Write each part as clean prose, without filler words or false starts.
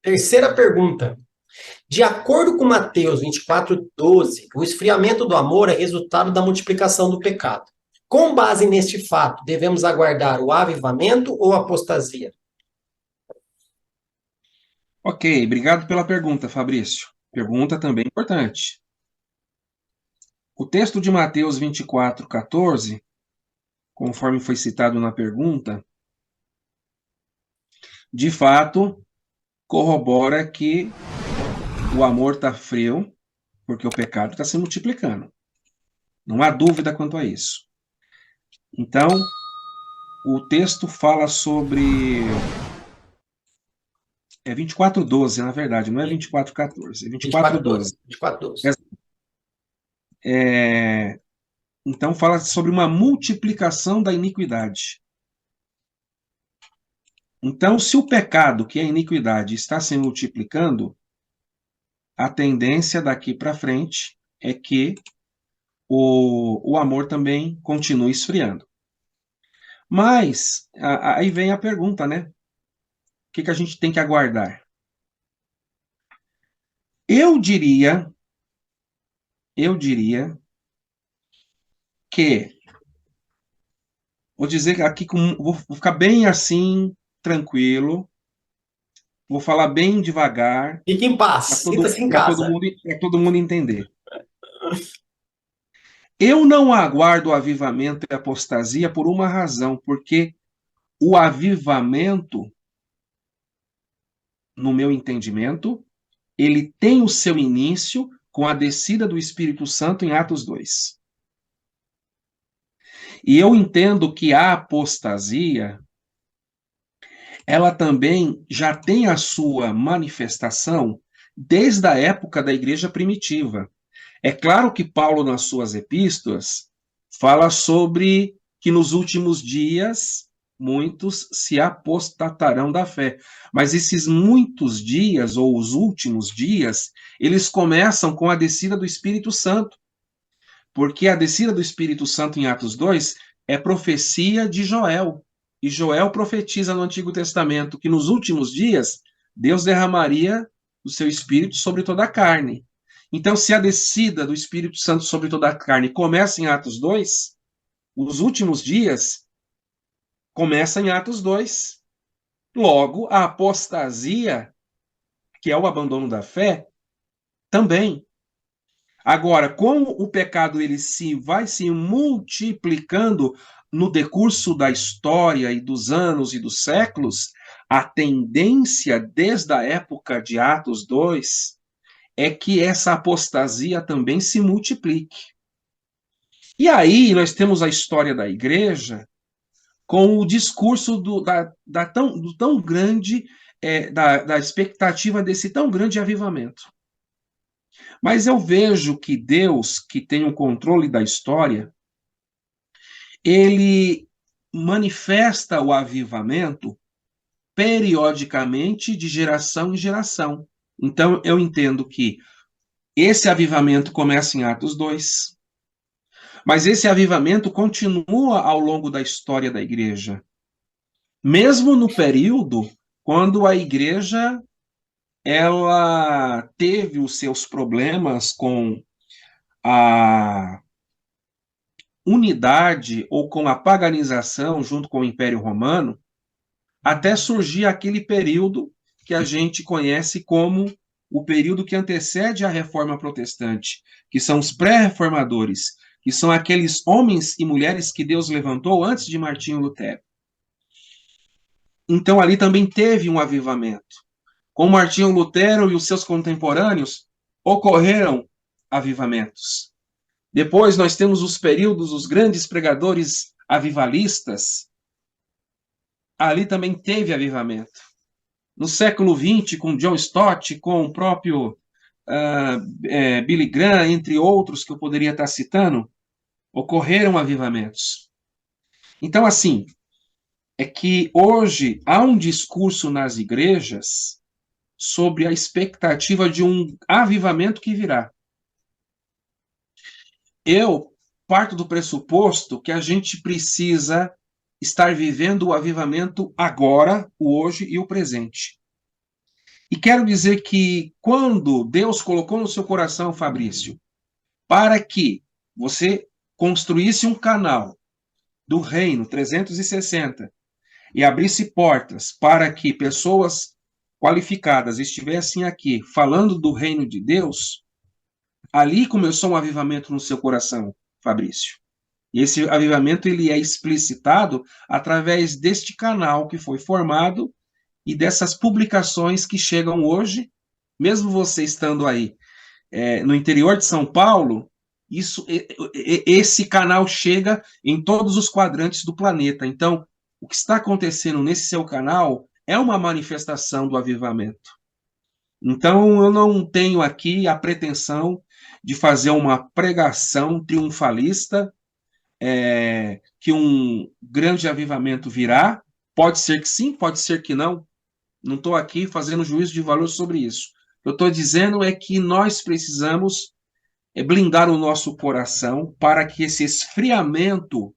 Terceira pergunta. De acordo com Mateus 24:12, o esfriamento do amor é resultado da multiplicação do pecado. Com base neste fato, devemos aguardar o avivamento ou a apostasia? Ok, obrigado pela pergunta, Fabrício. Pergunta também importante. O texto de Mateus 24:14, conforme foi citado na pergunta, de fato corrobora que o amor está frio porque o pecado está se multiplicando. Não há dúvida quanto a isso. Então, o texto fala sobre. É 24:12, na verdade, não é 24:14, é 24:12. 24:12. 24:12. É, então, fala sobre uma multiplicação da iniquidade. Então, se o pecado, que é a iniquidade, está se multiplicando, a tendência daqui para frente é que o amor também continue esfriando. Mas, aí vem a pergunta, né? O que a gente tem que aguardar? Eu diria, eu diria que, vou dizer aqui, vou ficar bem assim, tranquilo, vou falar bem devagar, Fique em paz, para todo, sinta-se em para todo casa. mundo, para todo mundo entender. Eu não aguardo o avivamento e a apostasia por uma razão, porque o avivamento, no meu entendimento, ele tem o seu início com a descida do Espírito Santo em Atos 2. E eu entendo que a apostasia, ela também já tem a sua manifestação desde a época da igreja primitiva. É claro que Paulo, nas suas epístolas, fala sobre que nos últimos dias muitos se apostatarão da fé. Mas esses muitos dias, ou os últimos dias, eles começam com a descida do Espírito Santo. Porque a descida do Espírito Santo em Atos 2 é profecia de Joel. E Joel profetiza no Antigo Testamento que nos últimos dias Deus derramaria o seu Espírito sobre toda a carne. Então, se a descida do Espírito Santo sobre toda a carne começa em Atos 2, os últimos dias começam em Atos 2. Logo, a apostasia, que é o abandono da fé, também. Agora, como o pecado ele se vai se multiplicando no decurso da história e dos anos e dos séculos, a tendência desde a época de Atos 2 é que essa apostasia também se multiplique. E aí nós temos a história da igreja com o discurso do tão grande, da expectativa desse tão grande avivamento. Mas eu vejo que Deus, que tem o controle da história, ele manifesta o avivamento periodicamente de geração em geração. Então, eu entendo que esse avivamento começa em Atos 2, mas esse avivamento continua ao longo da história da igreja. Mesmo no período quando a igreja ela teve os seus problemas com a unidade ou com a paganização junto com o Império Romano, até surgir aquele período que a gente conhece como o período que antecede a Reforma Protestante, que são os pré-reformadores, que são aqueles homens e mulheres que Deus levantou antes de Martinho Lutero. Então ali também teve um avivamento. Com Martinho Lutero e os seus contemporâneos, ocorreram avivamentos. Depois nós temos os períodos, os grandes pregadores avivalistas. Ali também teve avivamento. No século XX, com John Stott, com o próprio Billy Graham, entre outros que eu poderia estar citando, ocorreram avivamentos. Então, assim, é que hoje há um discurso nas igrejas sobre a expectativa de um avivamento que virá. Eu parto do pressuposto que a gente precisa estar vivendo o avivamento agora, o hoje e o presente. E quero dizer que quando Deus colocou no seu coração, Fabrício, para que você construísse um canal do Reino 360 e abrisse portas para que pessoas qualificadas estivessem aqui falando do reino de Deus, ali começou um avivamento no seu coração, Fabrício. E esse avivamento ele é explicitado através deste canal que foi formado e dessas publicações que chegam hoje, mesmo você estando aí no interior de São Paulo, esse canal chega em todos os quadrantes do planeta. Então, o que está acontecendo nesse seu canal é uma manifestação do avivamento. Então, eu não tenho aqui a pretensão de fazer uma pregação triunfalista, que um grande avivamento virá. Pode ser que sim, pode ser que não. Não estou aqui fazendo juízo de valor sobre isso. O que eu estou dizendo é que nós precisamos blindar o nosso coração para que esse esfriamento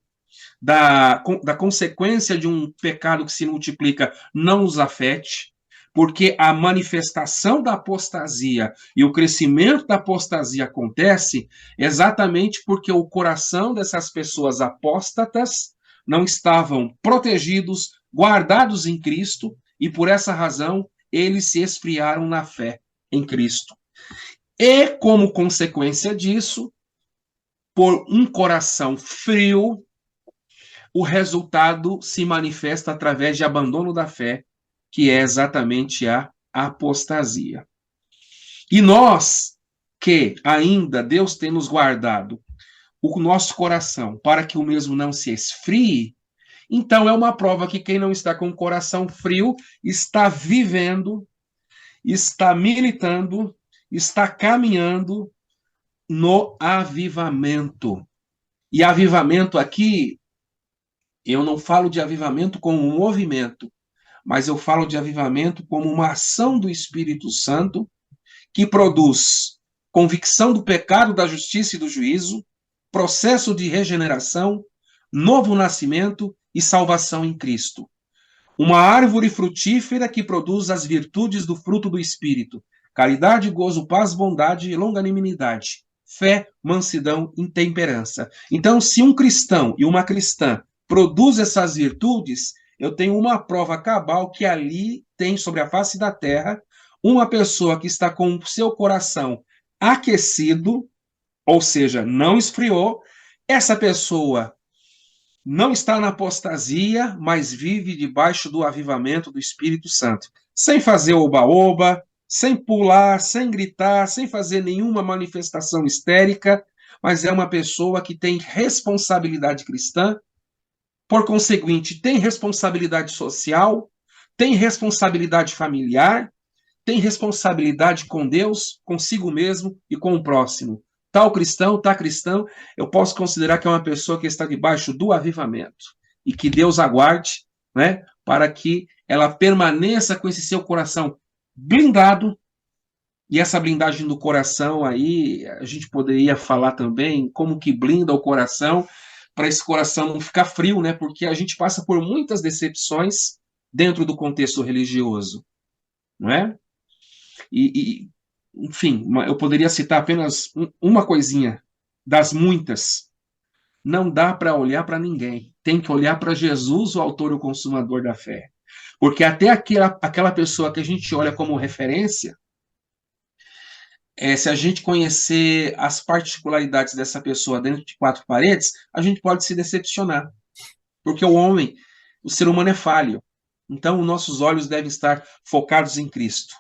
da consequência de um pecado que se multiplica não nos afete, porque a manifestação da apostasia e o crescimento da apostasia acontece exatamente porque o coração dessas pessoas apóstatas não estavam protegidos, guardados em Cristo, e por essa razão eles se esfriaram na fé em Cristo. E, como consequência disso, por um coração frio, o resultado se manifesta através de abandono da fé, que é exatamente a apostasia. E nós, que ainda Deus tem nos guardado o nosso coração para que o mesmo não se esfrie, então é uma prova que quem não está com o coração frio está vivendo, está militando, está caminhando no avivamento. E avivamento aqui, eu não falo de avivamento como um movimento, mas eu falo de avivamento como uma ação do Espírito Santo que produz convicção do pecado, da justiça e do juízo, processo de regeneração, novo nascimento e salvação em Cristo. Uma árvore frutífera que produz as virtudes do fruto do Espírito: caridade, gozo, paz, bondade e longanimidade, fé, mansidão e temperança. Então, se um cristão e uma cristã produz essas virtudes, eu tenho uma prova cabal que ali tem sobre a face da terra uma pessoa que está com o seu coração aquecido, ou seja, não esfriou. Essa pessoa não está na apostasia, mas vive debaixo do avivamento do Espírito Santo, sem fazer oba-oba, sem pular, sem gritar, sem fazer nenhuma manifestação histérica, mas é uma pessoa que tem responsabilidade cristã, por conseguinte, tem responsabilidade social, tem responsabilidade familiar, tem responsabilidade com Deus, consigo mesmo e com o próximo. Tal cristão, tá cristão, eu posso considerar que é uma pessoa que está debaixo do avivamento. E que Deus aguarde, né, para que ela permaneça com esse seu coração blindado. E essa blindagem do coração aí, a gente poderia falar também como que blinda o coração, para esse coração não ficar frio, né? Porque a gente passa por muitas decepções dentro do contexto religioso, não é? Enfim, eu poderia citar apenas uma coisinha das muitas. Não dá para olhar para ninguém. Tem que olhar para Jesus, o autor e o consumador da fé. Porque até aquela pessoa que a gente olha como referência, se a gente conhecer as particularidades dessa pessoa dentro de quatro paredes, a gente pode se decepcionar. Porque o ser humano é falho. Então, os nossos olhos devem estar focados em Cristo,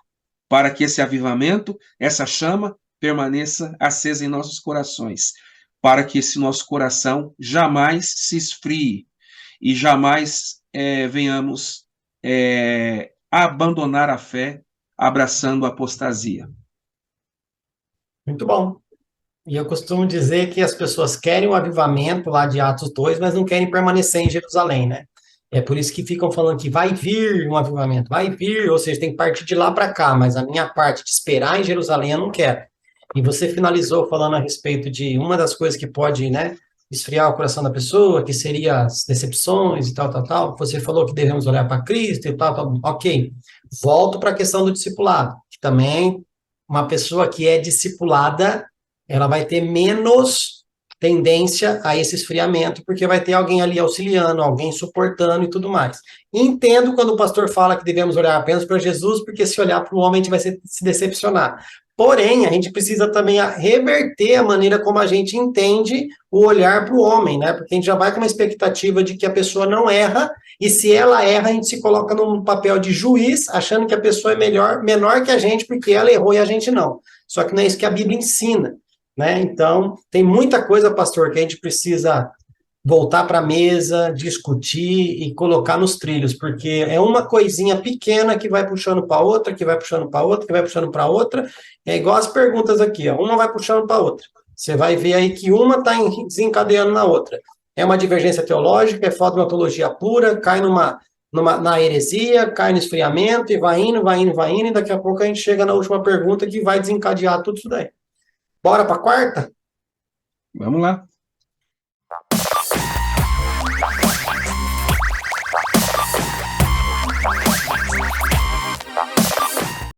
para que esse avivamento, essa chama, permaneça acesa em nossos corações, para que esse nosso coração jamais se esfrie e jamais venhamos abandonar a fé, abraçando a apostasia. Muito bom. E eu costumo dizer que as pessoas querem o avivamento lá de Atos 2, mas não querem permanecer em Jerusalém, né? É por isso que ficam falando que vai vir um avivamento, vai vir, ou seja, tem que partir de lá para cá, mas a minha parte de esperar em Jerusalém eu não quero. E você finalizou falando a respeito de uma das coisas que pode, né, esfriar o coração da pessoa, que seria as decepções e tal, tal, tal. Você falou que devemos olhar para Cristo e tal, tal. Ok. Volto para a questão do discipulado, que também uma pessoa que é discipulada, ela vai ter menos tendência a esse esfriamento, porque vai ter alguém ali auxiliando, alguém suportando e tudo mais. Entendo quando o pastor fala que devemos olhar apenas para Jesus, porque se olhar para o homem, a gente vai se decepcionar. Porém, a gente precisa também reverter a maneira como a gente entende o olhar para o homem, né? Porque a gente já vai com uma expectativa de que a pessoa não erra, e se ela erra, a gente se coloca num papel de juiz, achando que a pessoa é menor que a gente, porque ela errou e a gente não. Só que não é isso que a Bíblia ensina, né? Então, tem muita coisa, pastor, que a gente precisa voltar para a mesa, discutir e colocar nos trilhos, porque é uma coisinha pequena que vai puxando para outra, que vai puxando para outra, que vai puxando para outra. É igual as perguntas aqui, ó. Uma vai puxando para outra. Você vai ver aí que uma está desencadeando na outra. É uma divergência teológica, é falta de uma teologia pura, cai na heresia, cai no esfriamento e vai indo, vai indo, vai indo, e daqui a pouco a gente chega na última pergunta que vai desencadear tudo isso daí. Bora para a quarta? Vamos lá.